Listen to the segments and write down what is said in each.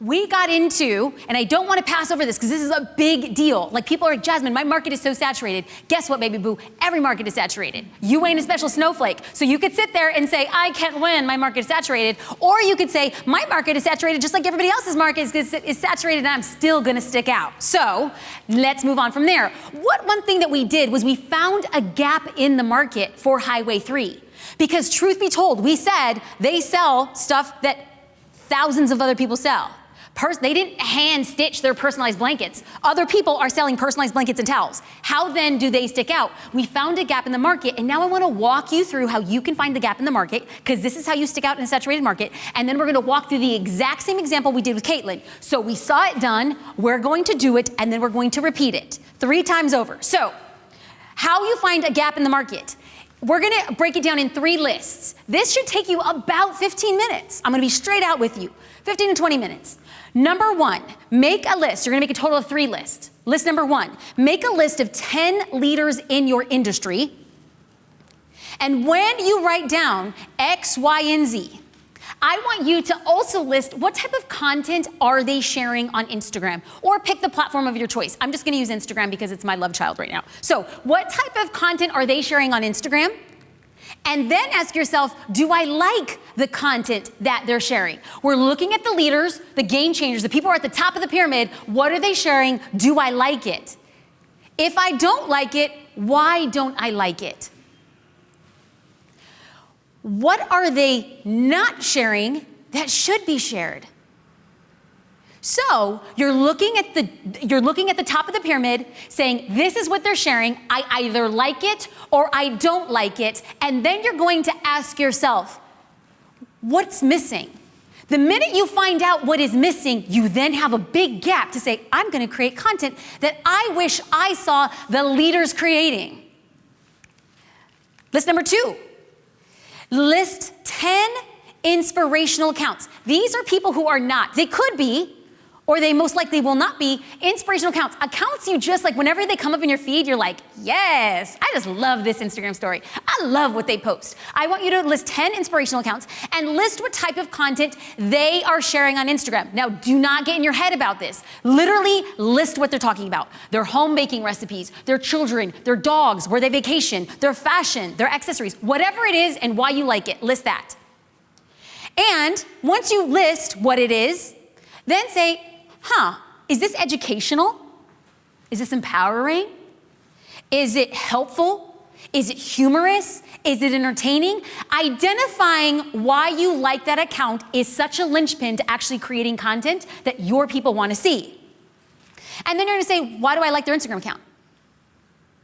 we got into, and I don't want to pass over this because this is a big deal. Like people are like, Jasmine, my market is so saturated. Guess what, baby boo? Every market is saturated. You ain't a special snowflake. So you could sit there and say, I can't win, my market is saturated. Or you could say, my market is saturated just like everybody else's market is saturated and I'm still gonna stick out. So let's move on from there. One thing that we did was we found a gap in the market for Highway 3. Because truth be told, we said they sell stuff that thousands of other people sell. They didn't hand stitch their personalized blankets. Other people are selling personalized blankets and towels. How then do they stick out? We found a gap in the market, and now I want to walk you through how you can find the gap in the market, because this is how you stick out in a saturated market, and then we're going to walk through the exact same example we did with Caitlin. So we saw it done, we're going to do it, and then we're going to repeat it 3 times over. So, how you find a gap in the market. We're gonna break it down in 3 lists. This should take you about 15 minutes. I'm gonna be straight out with you, 15 to 20 minutes. Number 1, make a list. You're gonna make a total of 3 lists. List number 1, make a list of 10 leaders in your industry. And when you write down X, Y, and Z, I want you to also list what type of content are they sharing on Instagram, or pick the platform of your choice. I'm just gonna use Instagram because it's my love child right now. So what type of content are they sharing on Instagram? And then ask yourself, do I like the content that they're sharing? We're looking at the leaders, the game changers, the people who are at the top of the pyramid. What are they sharing? Do I like it? If I don't like it, why don't I like it? What are they not sharing that should be shared? So you're looking at the top of the pyramid saying, this is what they're sharing. I either like it or I don't like it. And then you're going to ask yourself, what's missing? The minute you find out what is missing, you then have a big gap to say, I'm going to create content that I wish I saw the leaders creating. List number 2. List 10 inspirational accounts. These are people who are not, they could be, or they most likely will not be, inspirational accounts. Accounts you just like, whenever they come up in your feed, you're like, yes, I just love this Instagram story. I love what they post. I want you to list 10 inspirational accounts and list what type of content they are sharing on Instagram. Now, do not get in your head about this. Literally list what they're talking about. Their home baking recipes, their children, their dogs, where they vacation, their fashion, their accessories, whatever it is and why you like it, list that. And once you list what it is, then say, is this educational? Is this empowering? Is it helpful? Is it humorous? Is it entertaining? Identifying why you like that account is such a linchpin to actually creating content that your people want to see. And then you're going to say, why do I like their Instagram account?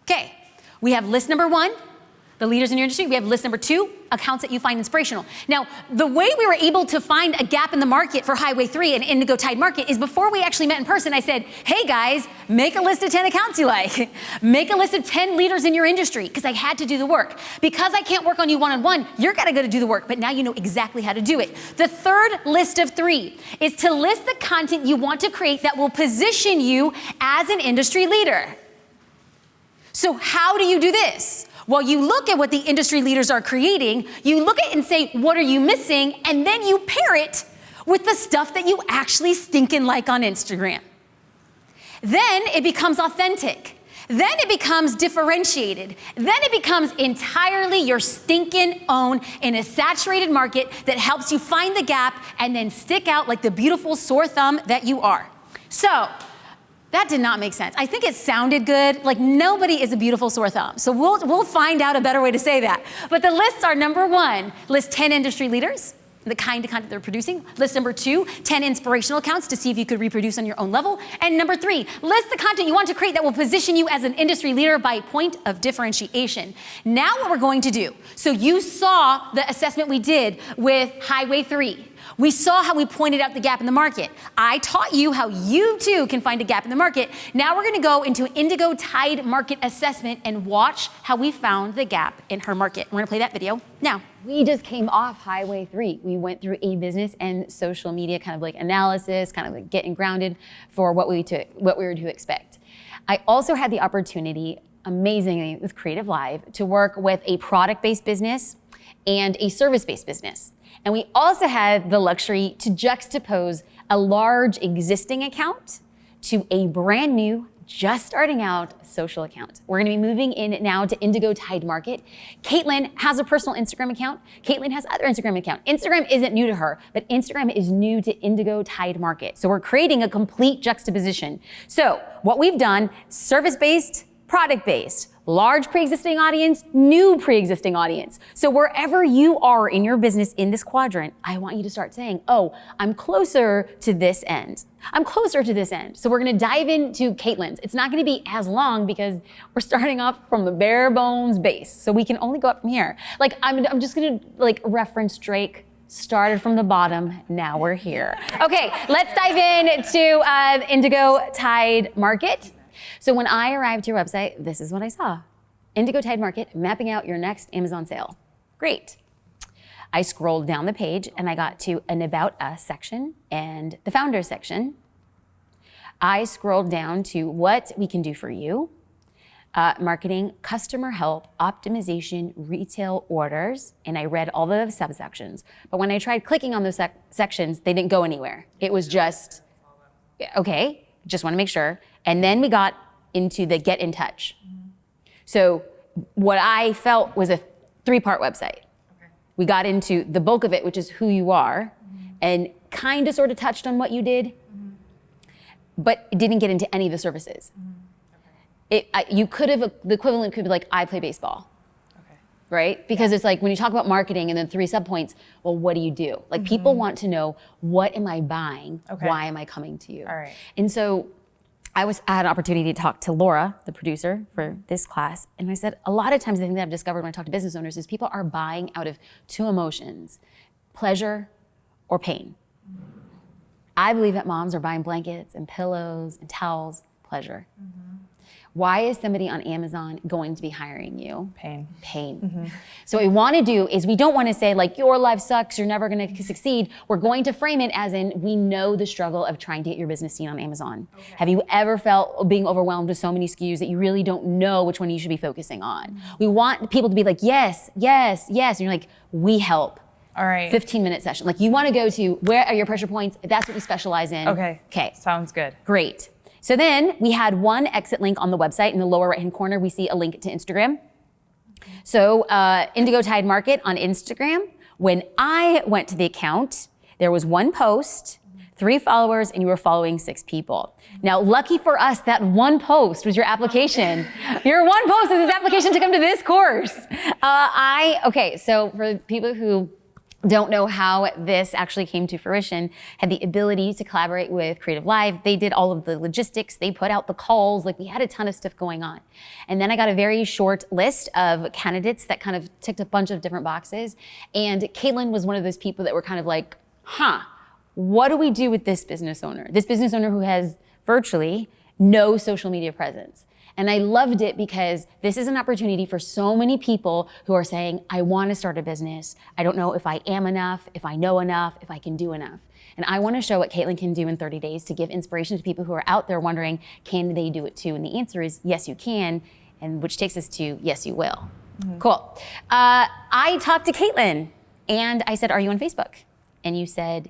Okay, we have list number 1, the leaders in your industry. We have list number 2, accounts that you find inspirational. Now, the way we were able to find a gap in the market for Highway 3 and Indigo Tide Market is before we actually met in person, I said, hey guys, make a list of 10 accounts you like. Make a list of 10 leaders in your industry, because I had to do the work. Because I can't work on you one-on-one, you're gotta go to do the work, but now you know exactly how to do it. The third list of 3 is to list the content you want to create that will position you as an industry leader. So how do you do this? Well, you look at what the industry leaders are creating, you look at it and say, what are you missing? And then you pair it with the stuff that you actually stinking like on Instagram. Then it becomes authentic. Then it becomes differentiated. Then it becomes entirely your stinking own in a saturated market that helps you find the gap and then stick out like the beautiful sore thumb that you are. So, that did not make sense. I think it sounded good. Like nobody is a beautiful sore thumb. So we'll find out a better way to say that. But the lists are number 1, list 10 industry leaders, the kind of content they're producing. List number 2, 10 inspirational accounts to see if you could reproduce on your own level. And number 3, list the content you want to create that will position you as an industry leader by point of differentiation. Now what we're going to do, so you saw the assessment we did with Highway 3. We saw how we pointed out the gap in the market. I taught you how you too can find a gap in the market. Now we're gonna go into Indigo Tide Market Assessment and watch how we found the gap in her market. We're gonna play that video now. We just came off Highway 3. We went through a business and social media kind of like analysis, kind of like getting grounded for what we were to expect. I also had the opportunity, amazingly with Creative Live, to work with a product-based business and a service-based business. And we also had the luxury to juxtapose a large existing account to a brand new, just starting out social account. We're gonna be moving in now to Indigo Tide Market. Caitlin has a personal Instagram account. Caitlin has other Instagram account. Instagram isn't new to her, but Instagram is new to Indigo Tide Market. So we're creating a complete juxtaposition. So what we've done, service-based, product-based, large pre-existing audience, new pre-existing audience. So wherever you are in your business in this quadrant, I want you to start saying, oh, I'm closer to this end. I'm closer to this end. So we're gonna dive into Caitlin's. It's not gonna be as long because we're starting off from the bare bones base. So we can only go up from here. Like, I'm just gonna reference Drake. Started from the bottom, now we're here. Okay, let's dive into Indigo Tide Market. So when I arrived to your website, this is what I saw. Indigo Tide Market, mapping out your next Amazon sale. Great. I scrolled down the page and I got to an About Us section and the Founders section. I scrolled down to what we can do for you, marketing, customer help, optimization, retail orders, and I read all the subsections. But when I tried clicking on those sections, they didn't go anywhere. It was just, okay, just want to make sure. And then we got into the get in touch. So what I felt was a 3-part website. Okay. We got into the bulk of it, which is who you are, and kind of sort of touched on what you did, but it didn't get into any of the services. You could have, the equivalent could be like, I play baseball. Right? Because it's like when you talk about marketing and then 3 subpoints, well, what do you do? Like people want to know, what am I buying? Okay. Why am I coming to you? All right. And so I had an opportunity to talk to Laura, the producer for this class. And I said, a lot of times the thing that I've discovered when I talk to business owners is people are buying out of 2 emotions, pleasure or pain. I believe that moms are buying blankets and pillows and towels, pleasure. Why is somebody on Amazon going to be hiring you? Pain. Pain. So what we want to do is we don't want to say like, your life sucks, you're never going to succeed. We're going to frame it as in, we know the struggle of trying to get your business seen on Amazon. Okay. Have you ever felt being overwhelmed with so many SKUs that you really don't know which one you should be focusing on? We want people to be like, yes, yes, yes. And you're like, we help. All right. 15-minute session. Like you want to go to, where are your pressure points? If that's what you specialize in. Okay. Okay. Sounds good. Great. So then we had one exit link on the website. In the lower right-hand corner, we see a link to Instagram. So Indigo Tide Market on Instagram. When I went to the account, there was 1 post, 3 followers, and you were following 6 people. Now, lucky for us, that 1 post was your application. Your 1 post is this application to come to this course. Okay, so for people who don't know how this actually came to fruition, had the ability to collaborate with Creative Live. They did all of the logistics, they put out the calls, like we had a ton of stuff going on. And then I got a very short list of candidates that kind of ticked a bunch of different boxes. And Caitlin was one of those people that were kind of like, what do we do with this business owner? This business owner who has virtually no social media presence. And I loved it because this is an opportunity for so many people who are saying, I want to start a business. I don't know if I am enough, if I know enough, if I can do enough. And I want to show what Caitlin can do in 30 days to give inspiration to people who are out there wondering, can they do it too? And the answer is, yes, you can. And which takes us to, yes, you will. Cool. I talked to Caitlin and I said, are you on Facebook? And you said,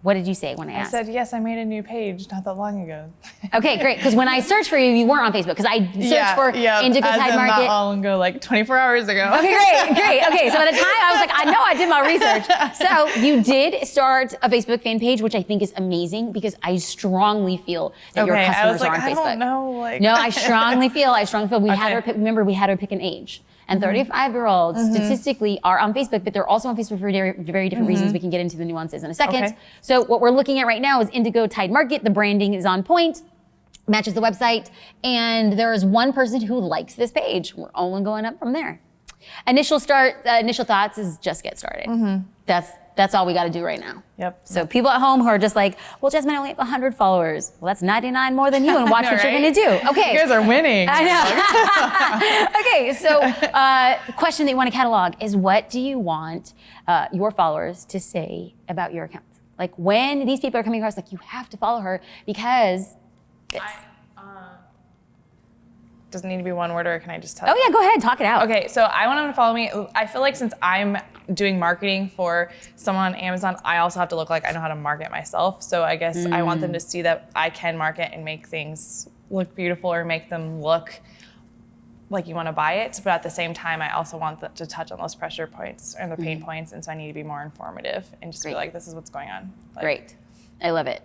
what did you say when I asked? I said, yes, I made a new page not that long ago. Okay, great. Because when I searched for you, you weren't on Facebook. Because I searched for Indigo Tide Market. Not long ago, like 24 hours ago. Okay, great. Okay, so at the time I was like, I know I did my research. So you did start a Facebook fan page, which I think is amazing because I strongly feel that your customers are on Facebook. I don't know. No, I strongly feel. We had her pick an age. And 35-year-olds statistically are on Facebook, but they're also on Facebook for very different reasons. We can get into the nuances in a second. Okay. So what we're looking at right now is Indigo Tide Market. The branding is on point, matches the website, and there is 1 person who likes this page. We're only going up from there. Initial thoughts is just get started. That's all we got to do right now. Yep. So people at home who are just like, well, Jasmine, I only have 100 followers. Well, that's 99 more than you, and watch what you're going to do. Okay. You guys are winning. I know. Okay, so the question that you want to catalog is, what do you want your followers to say about your account? Like when these people are coming across, like you have to follow her because this. Does it need to be one word or can I just tell Oh yeah, go ahead, talk it out. Okay, so I want them to follow me. I feel like since I'm doing marketing for someone on Amazon, I also have to look like I know how to market myself. So I guess I want them to see that I can market and make things look beautiful or make them look like you want to buy it. But at the same time, I also want to touch on those pressure points and the pain points. And so I need to be more informative and just be like, this is what's going on. Like, Great. I love it.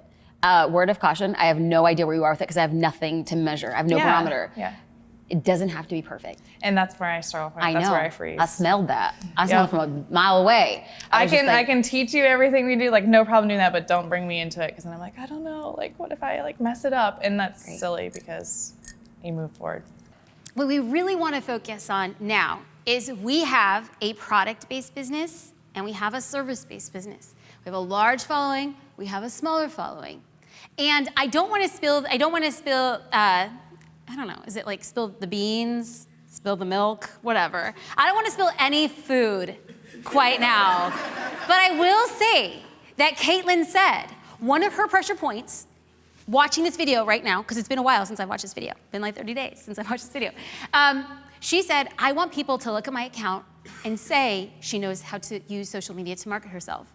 Word of caution, I have no idea where you are with it because I have nothing to measure. I have no barometer. Yeah. It doesn't have to be perfect. And that's where I struggle. I know. That's where I freeze. I smelled that. I smelled it from a mile away. I was just like, can teach you everything we do, like no problem doing that, but don't bring me into it because then I'm like, I don't know, like what if I like mess it up? And that's silly because you move forward. What we really want to focus on now is we have a product-based business and we have a service-based business. We have a large following, we have a smaller following. And I don't want to spill, I don't know, is it like spill the beans, spill the milk, whatever. I don't want to spill any food quite now. But I will say that Caitlin said one of her pressure points, watching this video right now, because it's been a while since I've watched this video, been like 30 days since I've watched this video. She said, I want people to look at my account and say she knows how to use social media to market herself.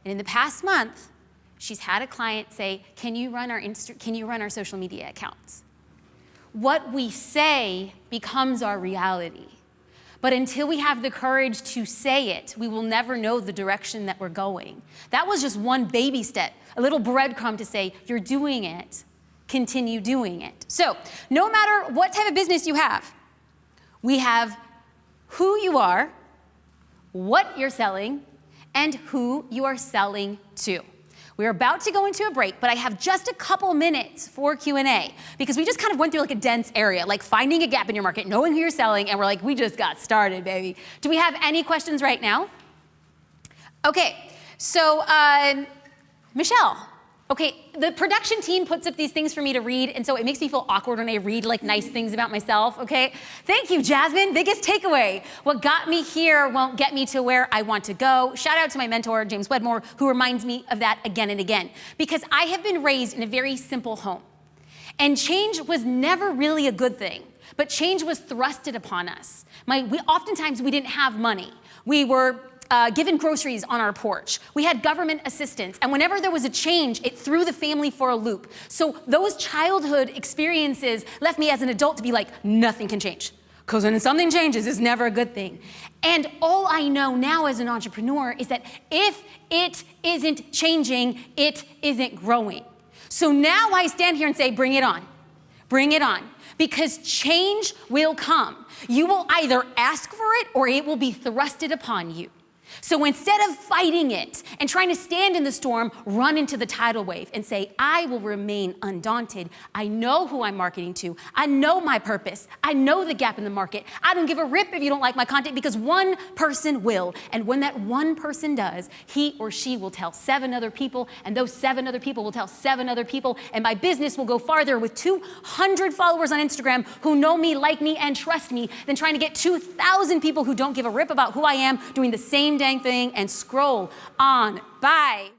And in the past month, she's had a client say, can you run our social media accounts? What we say becomes our reality. But until we have the courage to say it, we will never know the direction that we're going. That was just one baby step, a little breadcrumb to say, you're doing it, continue doing it. So no matter what type of business you have, we have who you are, what you're selling, and who you are selling to. We're about to go into a break, but I have just a couple minutes for Q&A because we just kind of went through like a dense area, like finding a gap in your market, knowing who you're selling, and we're like, we just got started, baby. Do we have any questions right now? Okay, so Michelle. Okay, the production team puts up these things for me to read, and so it makes me feel awkward when I read like nice things about myself, okay? Thank you, Jasmine. Biggest takeaway. What got me here won't get me to where I want to go. Shout out to my mentor, James Wedmore, who reminds me of that again and again. Because I have been raised in a very simple home. And change was never really a good thing, but change was thrusted upon us. Oftentimes we didn't have money. We were given groceries on our porch. We had government assistance. And whenever there was a change, it threw the family for a loop. So those childhood experiences left me as an adult to be like, nothing can change. Because when something changes, it's never a good thing. And all I know now as an entrepreneur is that if it isn't changing, it isn't growing. So now I stand here and say, bring it on. Bring it on. Because change will come. You will either ask for it or it will be thrusted upon you. So instead of fighting it and trying to stand in the storm, run into the tidal wave and say, I will remain undaunted. I know who I'm marketing to. I know my purpose. I know the gap in the market. I don't give a rip if you don't like my content because one person will. And when that one person does, he or she will tell 7 other people, and those 7 other people will tell 7 other people, and my business will go farther with 200 followers on Instagram who know me, like me, and trust me than trying to get 2,000 people who don't give a rip about who I am doing the same dang thing and scroll on by.